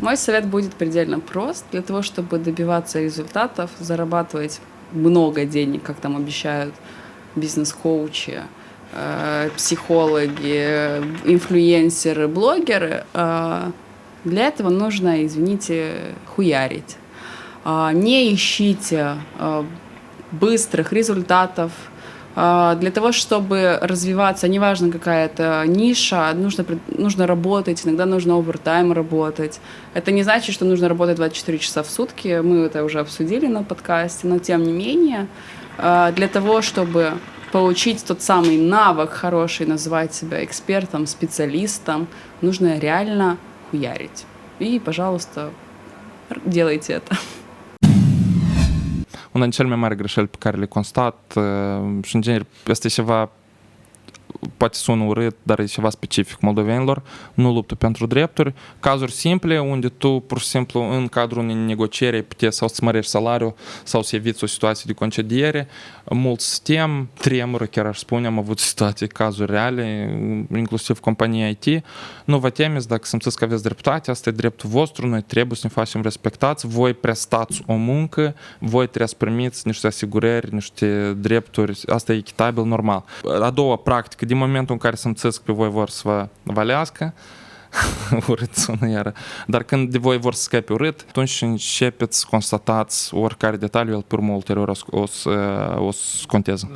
Мой совет будет предельно прост. Для того, чтобы добиваться результатов, зарабатывать много денег, как там обещают бизнес-коучи, психологи, инфлюенсеры, блогеры, для этого нужно, извините, хуярить. Не ищите быстрых результатов. Для того, чтобы развиваться, неважно какая это ниша, нужно работать, иногда нужно овертайм работать. Это не значит, что нужно работать 24 часа в сутки, мы это уже обсудили на подкасте, но тем не менее, для того, чтобы получить тот самый навык хороший, называть себя экспертом, специалистом, нужно реально хуярить. И, păjălaста, делайте это. Una din cele mai mari greșeli pe care le constat și în genere este ceva, poate sună urât, dar e ceva specific moldovenilor, nu luptă pentru drepturi, cazuri simple unde tu pur și simplu în cadrul unei negocieri ai putea sau să mărești salariul sau să eviți o situație de concediere, mulți tem, tremură, chiar aș spune, am avut situații, cazuri reale, inclusiv companii IT, nu vă temeți dacă simțiți că aveți dreptate, asta e dreptul vostru, noi trebuie să ne facem respectați, voi prestați o muncă, voi trebuie să primiți niște asigurări, niște drepturi, asta e echitabil, normal. A doua practică, din momentul în care simțiți că pe voi vor să vă valească, urât sună iară, dar când de voi vor să scape urât, atunci începeți să constatați oricare detaliu, el pe urmă ulterior o să conteze.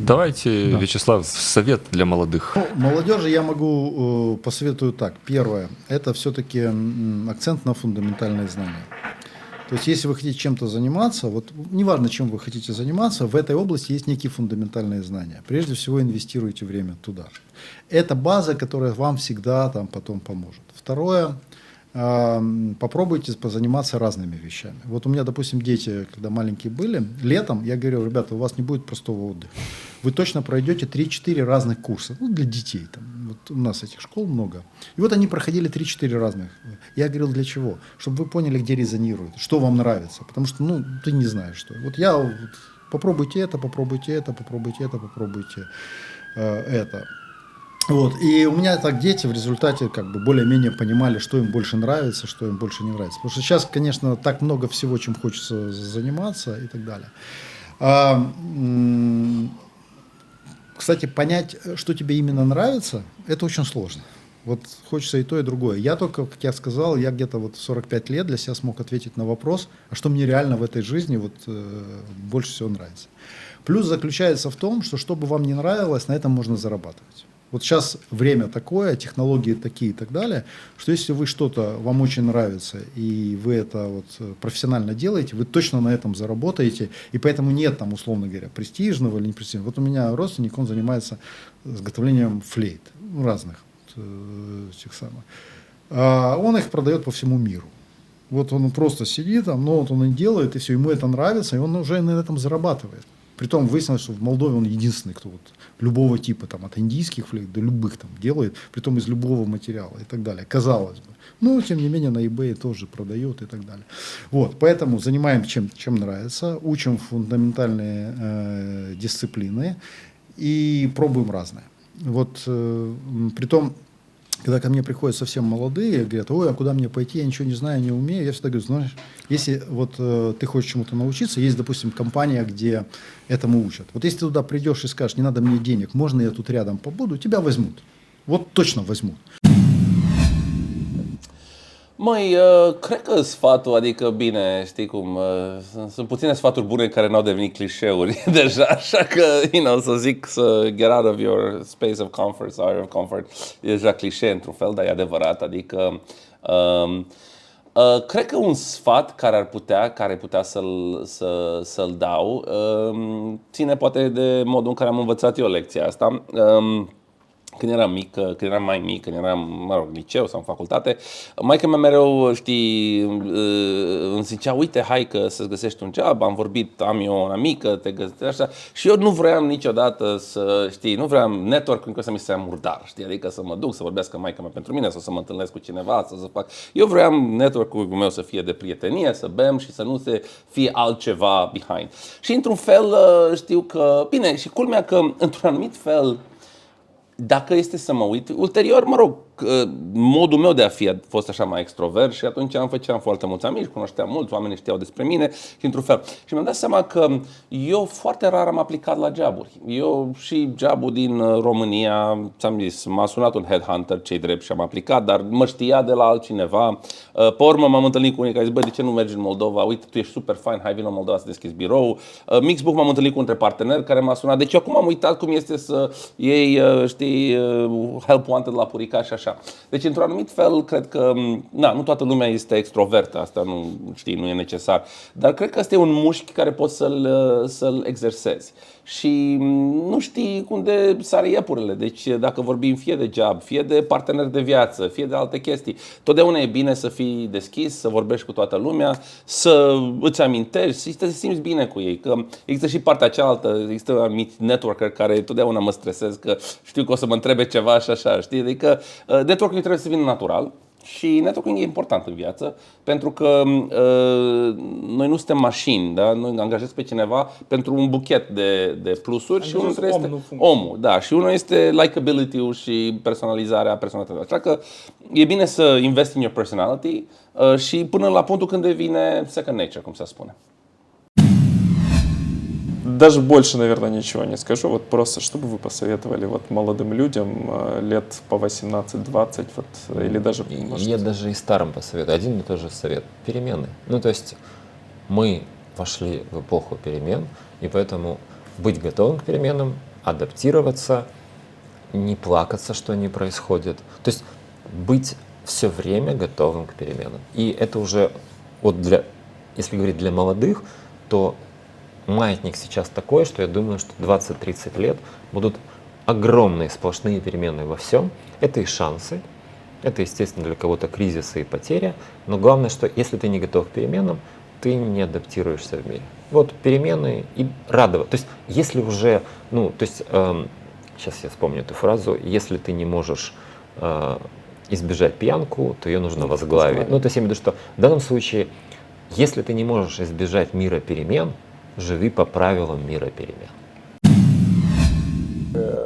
Давайте, да. Вячеслав, совет для молодых. Ну, молодежи я могу посоветую так. Первое, это все-таки акцент на фундаментальные знания. То есть, если вы хотите чем-то заниматься, вот неважно, чем вы хотите заниматься, в этой области есть некие фундаментальные знания. Прежде всего, инвестируйте время туда. Это база, которая вам всегда там потом поможет. Второе, попробуйте позаниматься разными вещами. Вот у меня, допустим, дети, когда маленькие были, летом я говорю, ребята, у вас не будет простого отдыха. Вы точно пройдете 3-4 разных курса, ну, для детей. Там. Вот у нас этих школ много. И вот они проходили 3-4 разных. Я говорил, для чего? Чтобы вы поняли, где резонирует, что вам нравится. Потому что, ну, ты не знаешь, что. Вот я, вот, попробуйте это, попробуйте это, попробуйте это, попробуйте это. Вот. И у меня так дети в результате как бы более-менее понимали, что им больше нравится, что им больше не нравится. Потому что сейчас, конечно, так много всего, чем хочется заниматься и так далее. Кстати, понять, что тебе именно нравится, это очень сложно. Вот хочется и то, и другое. Я только, как я сказал, я где-то вот в 45 лет для себя смог ответить на вопрос, а что мне реально в этой жизни вот, больше всего нравится. Плюс заключается в том, что бы вам не нравилось, на этом можно зарабатывать. Вот сейчас время такое, технологии такие и так далее, что если вы что-то, вам очень нравится, и вы это вот профессионально делаете, вы точно на этом заработаете, и поэтому нет там, условно говоря, престижного или не престижного. Вот у меня родственник, он занимается изготовлением флейт, разных тех самых. Он их продает по всему миру. Вот он просто сидит там, но вот он и делает, и все, ему это нравится, и он уже на этом зарабатывает. Притом выяснилось, что в Молдове он единственный, кто вот любого типа, там, от индийских флейт до любых там делает, притом из любого материала и так далее, казалось бы. Но, тем не менее, на eBay тоже продает и так далее. Вот, поэтому занимаемся чем нравится, учим фундаментальные дисциплины и пробуем разное. Вот, притом, когда ко мне приходят совсем молодые, говорят, ой, а куда мне пойти, я ничего не знаю, не умею. Я всегда говорю, знаешь, если вот ты хочешь чему-то научиться, есть, допустим, компания, где этому учат. Вот если ты туда придешь и скажешь, не надо мне денег, можно я тут рядом побуду, тебя возьмут. Вот точно возьмут. Măi, cred că sfatul, adică bine, știi cum, sunt puține sfaturi bune care n-au devenit clișeuri deja, așa că, să zic să get out of your space of comfort sau area of comfort, e deja clișee într-un fel, dar e adevărat, adică cred că un sfat care ar putea să-l dau, ține poate de modul în care am învățat eu lecția asta. Când eram mic, când eram mai mic, când eram, liceu sau în facultate, maică-mea mereu, îmi zicea, uite, hai că să-ți găsești un job, am vorbit, am eu una mică, te găsești așa. Și eu nu vreau niciodată nu vreau network-ul să mi se ia murdar, adică să mă duc, să vorbească maică-mea pentru mine, sau să mă întâlnesc cu cineva, să fac. Eu vreau network-ul meu să fie de prietenie, să bem și să nu se fie altceva behind. Și într-un fel știu că, bine, și culmea că într-un anumit fel, dacă este să mă uit, ulterior, modul meu de a fi a fost așa mai extrovert și atunci făceam foarte mulți amici, cunoșteam mulți, oamenii știau despre mine și într-un fel. Și mi-am dat seama că eu foarte rar am aplicat la joburi. Eu și jobul din România, ți-am zis, m-a sunat un headhunter, cei drept, și am aplicat, dar mă știa de la altcineva. Pe urmă m-am întâlnit cu unii care zic, bă, de ce nu mergi în Moldova? Uite, tu ești super fain, hai vină în Moldova să deschizi birou. Mixbook m-am întâlnit cu un partener care m-a sunat. Deci eu acum am uitat cum este să iei, știi, help wanted la Purica și așa. Deci, într-un anumit fel, cred că, nu toată lumea este extrovertă, asta nu, știi, nu e necesar, dar cred că ăsta e un mușchi care poți să-l exersezi. Și nu știi unde sare iepurile. Deci, dacă vorbim fie de job, fie de partener de viață, fie de alte chestii, totdeauna e bine să fii deschis, să vorbești cu toată lumea, să îți amintești și să te simți bine cu ei. Că există și partea cealaltă, există anumiți networker care totdeauna mă stresez că știu că o să mă întrebe ceva și așa, știi? Adică networking trebuie să vină natural. Și networking e important în viață, pentru că noi nu suntem mașini, da? Noi angajezi pe cineva pentru un buchet de plusuri și unul este omul, da, și unul este likability-ul și personalizarea personalității. Așa că e bine să investi in your personality și până la punctul când devine second nature, cum se spune. Даже больше, наверное, ничего не скажу. Вот просто, что бы вы посоветовали вот молодым людям лет по 18-20, вот, или даже... может... Я даже и старым посоветую. Один и тот же совет. Перемены. Ну, то есть мы вошли в эпоху перемен, и поэтому быть готовым к переменам, адаптироваться, не плакаться, что они происходят. То есть быть все время готовым к переменам. И это уже, вот если говорить для молодых, то маятник сейчас такой, что я думаю, что 20-30 лет будут огромные сплошные перемены во всем. Это и шансы, это, естественно, для кого-то кризисы и потеря, но главное, что если ты не готов к переменам, ты не адаптируешься в мире. Вот перемены и радоваться. То есть, если уже, сейчас я вспомню эту фразу, если ты не можешь избежать пьянку, то ее нужно возглавить. Ну, то есть, я имею в виду, что в данном случае, если ты не можешь избежать мира перемен, живи по правилам мира перемен.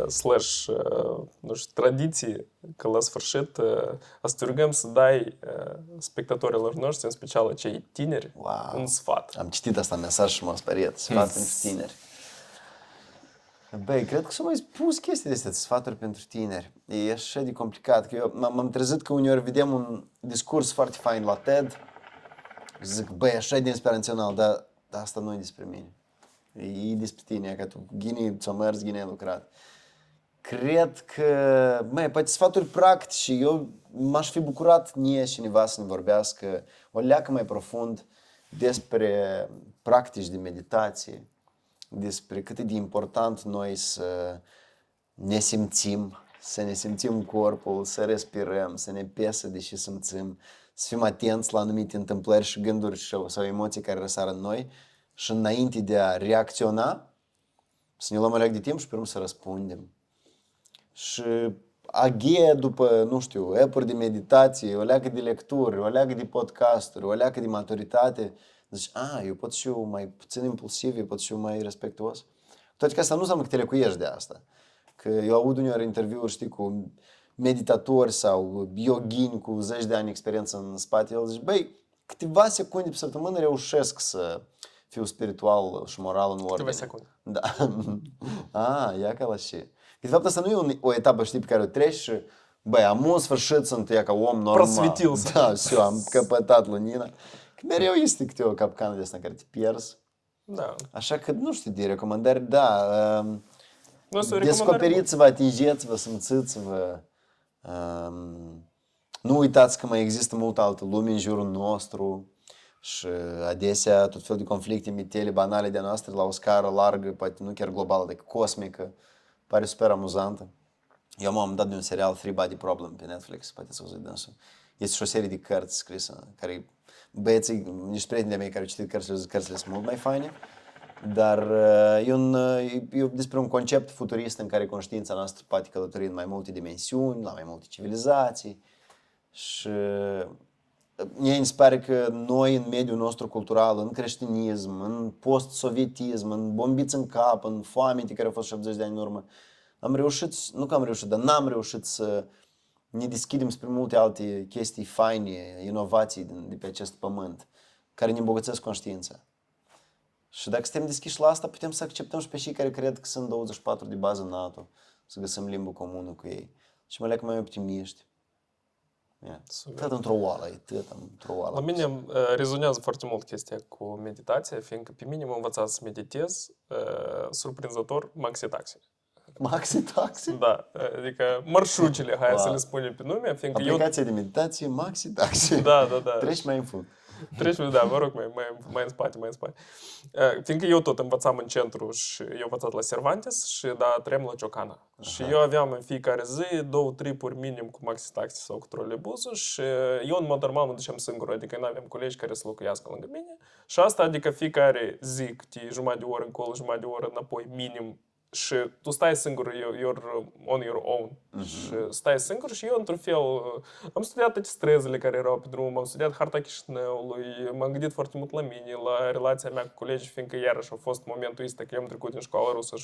Слэш традиții că la sfârșit astrugăm să dai spectatorilor noștri, în special cei tineri, un sfat. Am citit asta mesaj și m-am speriat. Sfat pentru tineri. Băi, cred că s-au mai spus chestii de astea, sfaturi pentru tineri. E așa de complicat, că eu m-am trezit că uneori vedem un discurs foarte fain la TED și zic, băi, așa de inspirațional, dar asta nu e despre mine. E despre tine, că tu ghini ți-o mers, ghini ai lucrat. Cred că, poate sfaturi practice, eu m-aș fi bucurat cineva să ne vorbească o leacă mai profund despre practici de meditație, despre cât e de important noi să ne simțim corpul, să respirăm, să ne pesă de ce simțim, să fim atenți la anumite întâmplări și gânduri sau emoții care răsar în noi și înainte de a reacționa, să ne luăm o leacă de timp și pe urmă să răspundem. Și aghe după, nu știu, app-uri de meditație, o leacă de lecturi, o leacă de podcasturi, o leacă de maturitate. Zici, eu pot și eu mai puțin impulsiv, eu pot și eu mai respectuos. Toate că asta nu înseamnă că te lecuiești de asta. Că eu aud uneori interviuri, știi, cu meditatori sau yoghini cu 10 de ani experiență în spate. El zice, băi, câteva secunde pe săptămână reușesc să fiu spiritual și moral în ordine. Câteva secunde. Da. Ia ca la și. De fapt, asta nu e o etapă, știi, pe care o treci și, băi, am în sfârșit sunt ca om normal. Просветился. Da, все, am căpătat lumina. Că mereu este câte o capcană de asta în care te pierzi. Da. Așa că, nu știu, de recomandări, da. Descoperiți-vă, atingeți-vă, simțiți-vă. Nu uitați că mai există multă altă lume în jurul nostru și adesea tot fel de conflicte mitele banale de noastre la o scară largă, poate nu chiar globală, decât cosmică, pare super amuzantă. Eu m-am dat de un serial Three Body Problem pe Netflix, poate să auzit dânsul. Este și o serie de cărți scrisă, care băieții, niște prieteni de mei care au citit cărțile, zic cărțile sunt mult mai faine, dar e despre un concept futurist în care conștiința noastră poate călători în mai multe dimensiuni, la mai multe civilizații și mie îmi se pare că noi în mediul nostru cultural, în creștinism, în post-sovietism, în bombiți în cap, în foamete care au fost 70 de ani în urmă, am reușit, nu că am reușit, dar n-am reușit să ne deschidem spre multe alte chestii faine, inovații de pe acest pământ, care ne îmbogățesc conștiința. Și dacă suntem deschiși la asta, putem să acceptăm și pe cei care cred că sunt 24 de bază NATO, să găsim limbă comună cu ei. Și mă leacă mai optimiști. Tot într-o oală, într-o oală. La mine rezonează foarte mult chestia cu meditația, fiindcă pe mine m-am învățat să meditez, surprinzător, maxi-taxi. Maxi-taxi? Da, adică marșrucile, hai să le spunem pe nume, fiindcă Aplicația de meditație, maxi-taxi. Da. Treci mai în fund. Treci, da, vă rog, mai în spate. Fiindcă eu tot învățam în centru și eu învățat la Cervantes și da, trăiam la Ciocana. Și eu aveam în fiecare zi 2 tripuri minim cu maxi-taxi sau cu trolebuzul și eu în mod normal mă duceam singur, adică nu aveam colegi care să locuiască lângă mine. Și asta, adică fiecare zi, câte jumătate de oră încolo, jumătate de oră înapoi, minim. Și tu stai singur, you're on your own. Și stai singur și eu, într-un fel, am studiat toate străzile care erau pe drum, am studiat harta Chișinăului, m-am gândit foarte mult la mine, la relația mea cu colegii, fiindcă iarăși a fost momentul ăsta că eu am trecut din școala rusă,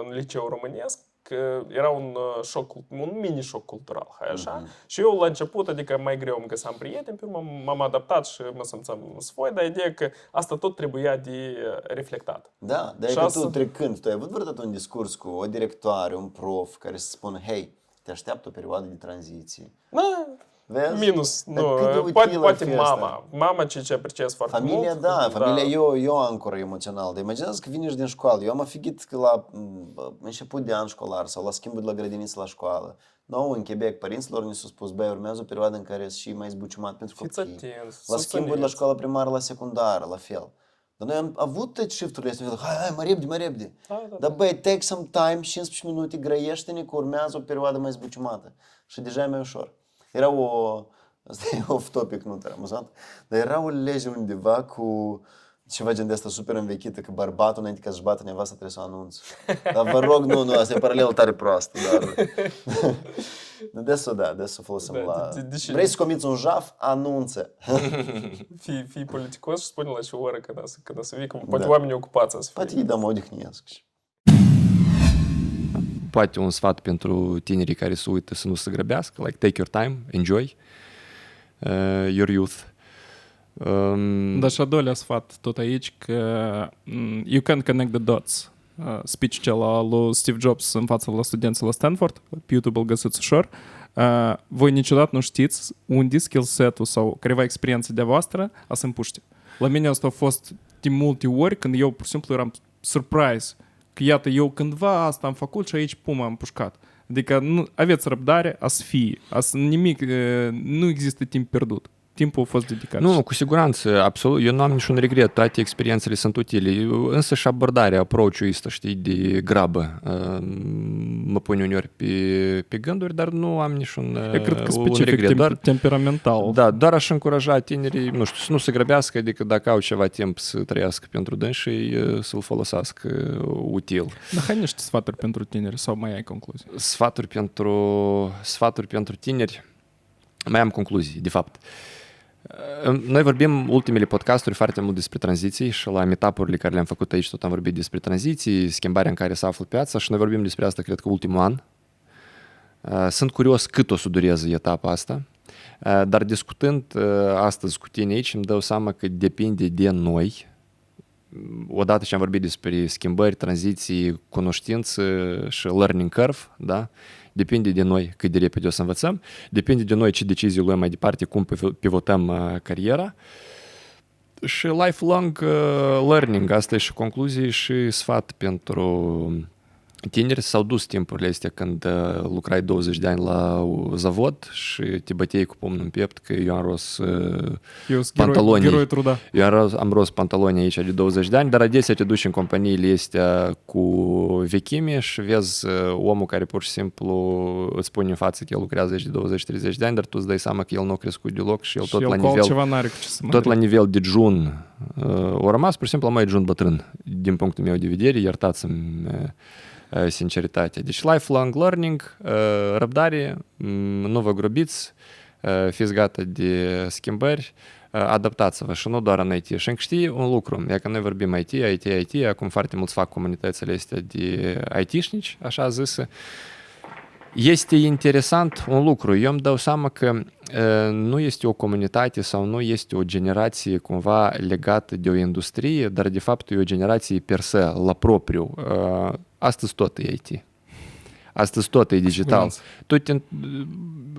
în liceu românesc, că era un mini-șoc cultural, hai așa. Și eu la început, adică mai greu îmi găseam prieteni, pe urmă m-am adaptat și mă simțeam svoi, dar ideea că asta tot trebuia de reflectat. Da, dar e că tu trecând, tu ai avut vreodată un discurs cu o directoare, un prof, care să spună, hei, te așteaptă o perioadă de tranziție. Vezi? Minus, Dar nu, cât de utilă poate fi mama. Mama ce apreciez foarte familia, mult. da, familia eu ancoră emoțional. Dar imaginează că vine din școală. Eu am afigit că la început de an școlar sau la schimbul de la grădiniță la școală, nou în Quebec, părinților ni s-a spus, băi, urmează o perioadă în care sunt și mai zbuciumat pentru copii. La schimbul de la școala primară la secundară, la fel. Dar noi am avut toate shift-urile astea, hai, mai repede. Dar băi, take some time, 15 minute, grăiește-ne că urmează o perioadă mai zbuciumată. Și deja e mai ușor. Era asta e off-topic, nu te-am amuzat, dar era o lege undeva cu ceva gen de asta super învechită, că bărbatul înainte ca să-și bată nevasta trebuie să o anunț. Dar vă rog, nu, asta e paralel tare proastă, dar de să folosim la... Vrei să comiți un jaf? Anunță! Fii politicos și spune la ce oră când o să vii, că poate oamenii ocupați să fie. Poate îi dăm odihnesc. Poate un sfat pentru tinerii care se uită să nu se grăbească, like take your time, enjoy your youth. Dar și a doilea sfat tot aici, că you can connect the dots. Speech cel lui Steve Jobs în fața la studenții la Stanford, pe YouTube îl găsiți ușor. Voi niciodată nu știți unde skill set-ul sau careva experiență de voastră a să împuște. La mine asta a fost de multe ori când eu, pur și simplu, eram surprise că iată, eu cândva asta am făcut și aici, pum, am pușcat. Adică nu, aveți răbdare, a să fie. Nimic, nu există timp pierdut. Timpul a fost dedicat. Nu, cu siguranță, absolut. Eu nu am niciun regret, toate experiențele sunt utile. Însă și abordarea, approach-ul ăsta, știi, de grabă, mă pune uneori pe gânduri, dar nu am niciun cred că specific temperamental. Da, doar aș încuraja tinerii, nu știu, să nu se grăbească, adică dacă au ceva timp să trăiască pentru dânsii, să-l folosească util. Dar hai niște sfaturi pentru tineri sau mai ai concluzii? Sfaturi pentru tineri, mai am concluzii, de fapt. Noi vorbim ultimele podcasturi foarte mult despre tranziții și la meetup-urile care le-am făcut aici tot am vorbit despre tranziții, schimbarea în care se află piața și noi vorbim despre asta, cred că ultimul an. Sunt curios cât o să dureze etapa asta, dar discutând astăzi cu tine aici îmi dau seama că depinde de noi. Odată ce am vorbit despre schimbări, tranziții, cunoștință și learning curve, da? Depinde de noi cât de repede o să învățăm, depinde de noi ce decizii luăm mai departe, cum pivotăm cariera și lifelong learning, asta e și concluzii și sfat pentru tineri. S-au dus timpurile astea când lucrai 20 de ani la zavod și te băteai cu pumnul în piept că eu am ros pantaloni. Eu am ros pantaloni aici de 20 de ani, dar adesea te duci în companiile astea cu vechime și vezi omul care pur și simplu îți pune în față că el lucrează aici de 20-30 de ani, dar tu îți dai seama că el nu a crescut deloc și el tot la nivel de jun a rămas, pur și simplu, mai jun bătrân, din punctul meu de vedere, iertați-mi sinceritate. Deci lifelong learning, răbdare, nu vă grobiți, fiți gata de schimbări, adaptați-vă și nu doar în IT. Și încă știi un lucru, e că noi vorbim IT, acum foarte mulți fac comunitățile astea de IT-șnici, așa zise. Este interesant un lucru. Eu îmi dau seama că nu este o comunitate sau nu este o generație cumva legată de o industrie, dar de fapt e o generație per se, la propriu. Astăzi tot e IT. Astăzi tot e digital. Tu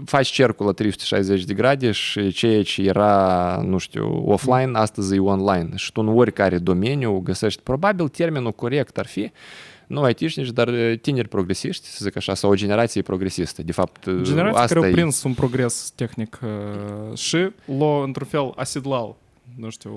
faci cercul la 360 de grade și ceea ce era, nu știu, offline, astăzi e online. Și tu în oricare domeniu găsești, probabil termenul corect ar fi, nu IT-șnici, dar tineri progresiști, să zic așa, sau o generație progresistă. De fapt, Generația asta care au e. prins un progres tehnic și l-au, într-un fel, asidlal. Nu știu,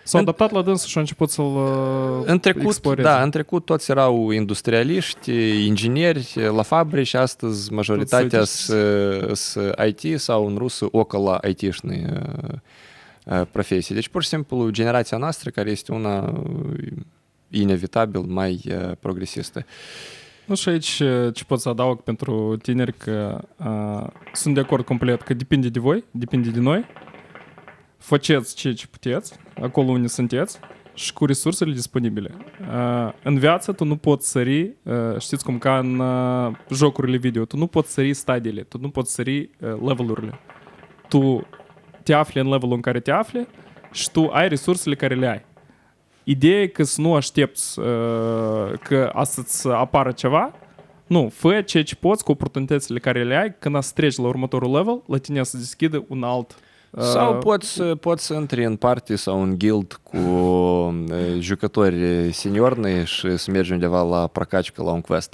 s-au adaptat la dânsul și au început să-l exploreze. Da, în trecut toți erau industrialiști, ingineri la fabrici, astăzi majoritatea sunt IT sau în rusă около IT-șni profesii. Deci, pur și simplu, generația noastră, care este una inevitabil mai progresistă. Nu și aici ce pot să adaug pentru tineri că sunt de acord complet că depinde de voi, depinde de noi. Faceți ce puteți, acolo unde sunteți și cu resursele disponibile. În viață tu nu poți sări, știți cum ca în jocurile video, tu nu poți sări stadiile, tu nu poți sări levelurile. Tu te afli în levelul în care te afli și tu ai resursele care le ai. Ideea e că să nu aștepți că să-ți apară ceva, nu, fă ceea ce poți cu oportunitățile care le ai, când să treci la următorul level, la tine să deschidă un alt. Sau poți să intri în party sau în guild cu jucători seniorni și să mergi undeva la prakacică la un quest.